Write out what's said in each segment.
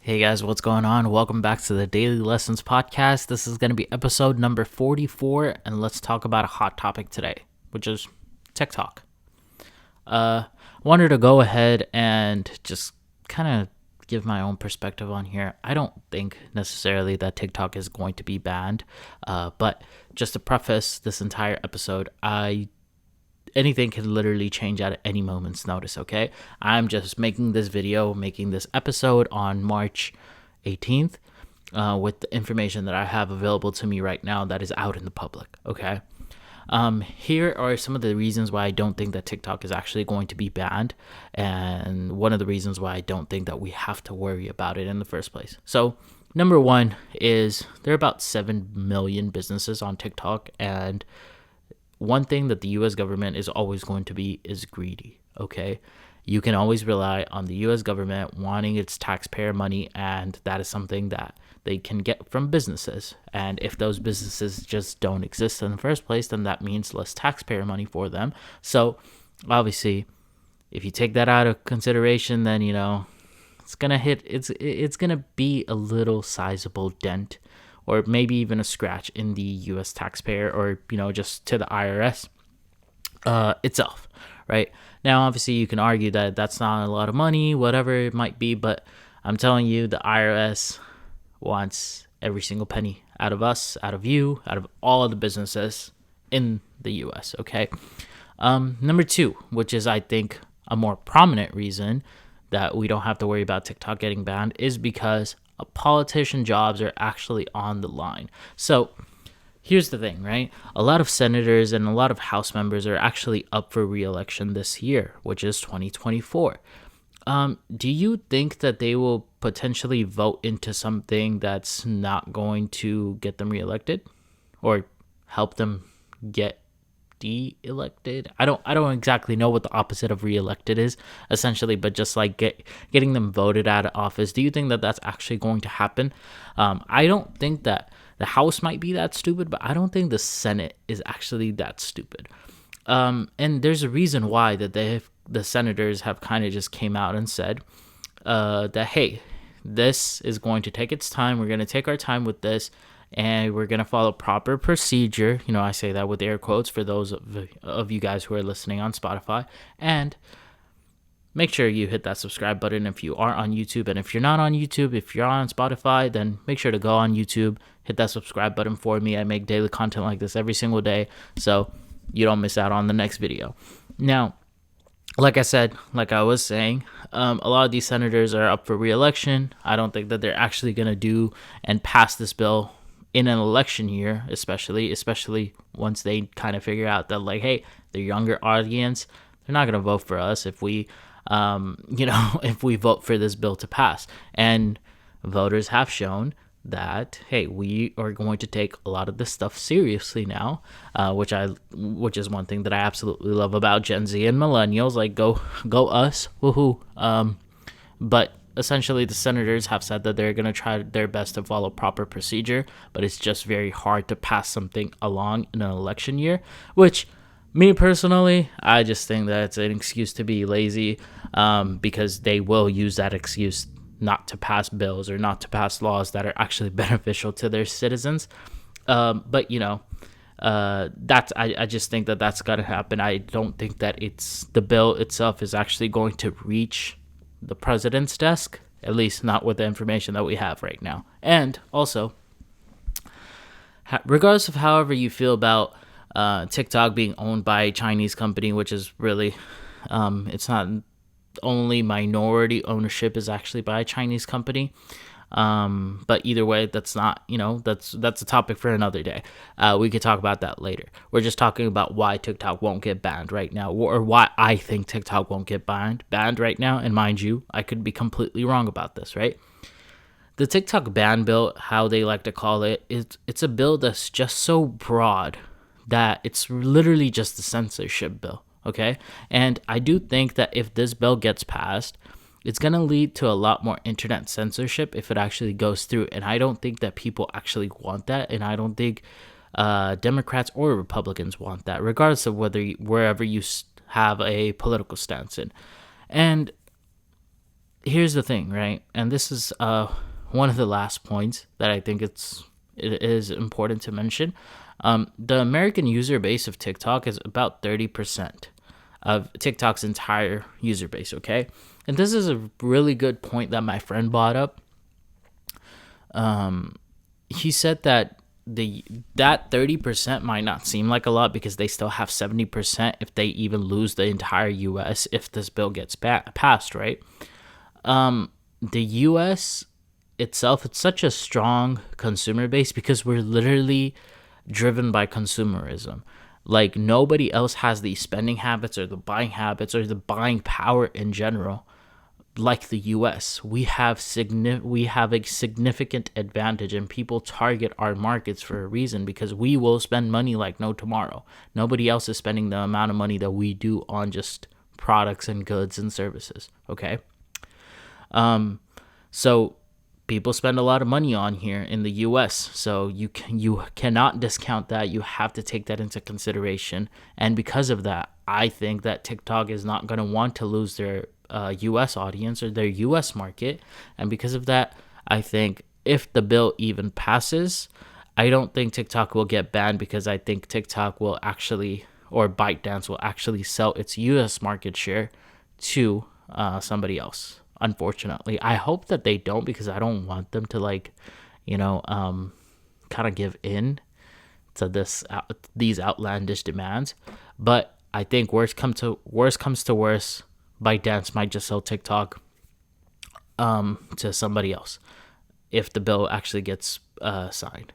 Hey guys, what's going on? Welcome back to the Daily Lessons podcast. This is going to be episode number 44, and let's talk about a hot topic today, which is TikTok. Wanted to go ahead and just kind of give my own perspective on here. I don't think necessarily that TikTok is going to be banned, but just to preface this entire episode, anything can literally change at any moment's notice, okay? I'm just making this episode on March 18th with the information that I have available to me right now that is out in the public, okay? Here are some of the reasons why I don't think that TikTok is actually going to be banned, and one of the reasons why I don't think that we have to worry about it in the first place. So, number one is there are about 7 million businesses on TikTok, and one thing that the U.S. government is always going to be is greedy, okay? You can always rely on the U.S. government wanting its taxpayer money, and that is something that they can get from businesses. And if those businesses just don't exist in the first place, then that means less taxpayer money for them. So, obviously, if you take that out of consideration, then, it's going to it's going to be a little sizable dent or maybe even a scratch in the U.S. taxpayer or, just to the IRS itself, right? Now, obviously, you can argue that that's not a lot of money, whatever it might be, but I'm telling you, the IRS wants every single penny out of us, out of you, out of all of the businesses in the U.S., okay? Number two, which is, I think, a more prominent reason that we don't have to worry about TikTok getting banned is because politician jobs are actually on the line. So here's the thing, right? A lot of senators and a lot of House members are actually up for re-election this year, which is 2024. Do you think that they will potentially vote into something that's not going to get them reelected or help them get de-elected? I don't exactly know what the opposite of re-elected is, essentially, but just like getting them voted out of office. Do you think that that's actually going to happen? I don't think that the House might be that stupid, but I don't think the Senate is actually that stupid. And there's a reason why that the senators have kind of just came out and said that, hey, this is going to take its time. We're going to take our time with this, and we're going to follow proper procedure. I say that with air quotes for those of you guys who are listening on Spotify. And make sure you hit that subscribe button if you are on YouTube. And if you're not on YouTube, if you're on Spotify, then make sure to go on YouTube, hit that subscribe button for me. I make daily content like this every single day, so you don't miss out on the next video. Now, like I was saying, a lot of these senators are up for re-election. I don't think that they're actually going to do and pass this bill in an election year, especially once they kind of figure out that, like, hey, the younger audience, they're not going to vote for us if we, if we vote for this bill to pass. And voters have shown that, hey, we are going to take a lot of this stuff seriously now, which is one thing that I absolutely love about Gen Z and millennials. Like, go us, woohoo! But essentially, the senators have said that they're going to try their best to follow proper procedure, but it's just very hard to pass something along in an election year, which, me personally, I just think that it's an excuse to be lazy, because they will use that excuse not to pass bills or not to pass laws that are actually beneficial to their citizens. But I just think that that's got to happen. I don't think that the bill itself is actually going to reach the president's desk, at least not with the information that we have right now. And also, regardless of however you feel about TikTok being owned by a Chinese company, which is really, it's not only minority ownership is actually by a Chinese company. But either way, that's not, that's a topic for another day. We could talk about that later. We're just talking about why TikTok won't get banned right now, or why I think TikTok won't get banned right now. And mind you, I could be completely wrong about this, right? The TikTok ban bill, how they like to call it, it's a bill that's just so broad that it's literally just a censorship bill, okay? And I do think that if this bill gets passed, it's going to lead to a lot more internet censorship if it actually goes through. And I don't think that people actually want that. And I don't think Democrats or Republicans want that, regardless of wherever you have a political stance in. And here's the thing, right? And this is one of the last points that I think it is important to mention. The American user base of TikTok is about 30% of TikTok's entire user base, okay? And this is a really good point that my friend brought up. He said that that 30% might not seem like a lot because they still have 70% if they even lose the entire US if this bill gets passed, right? The US itself, it's such a strong consumer base because we're literally driven by consumerism. Like nobody else has these spending habits or the buying habits or the buying power in general like the US. We have a significant advantage, and people target our markets for a reason because we will spend money like no tomorrow. Nobody else is spending the amount of money that we do on just products and goods and services, okay? So people spend a lot of money on here in the US, so you cannot discount that. You have to take that into consideration. And because of that, I think that TikTok is not going to want to lose their US audience or their US market. And because of that, I think if the bill even passes, I don't think TikTok will get banned because I think TikTok will actually, or ByteDance will actually sell its US market share to somebody else. Unfortunately, I hope that they don't because I don't want them to kind of give in to these outlandish demands. But I think worst comes to worst, ByteDance might just sell TikTok to somebody else if the bill actually gets signed.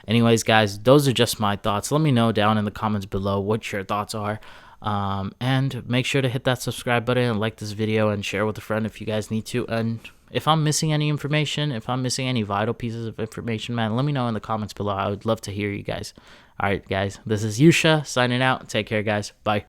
Anyways, guys, those are just my thoughts. Let me know down in the comments below what your thoughts are. And make sure to hit that subscribe button and like this video and share with a friend if you guys need to. And if I'm missing any information, if I'm missing any vital pieces of information, man, let me know in the comments below. I would love to hear you guys. All right, guys, this is Yusha signing out. Take care, guys. Bye.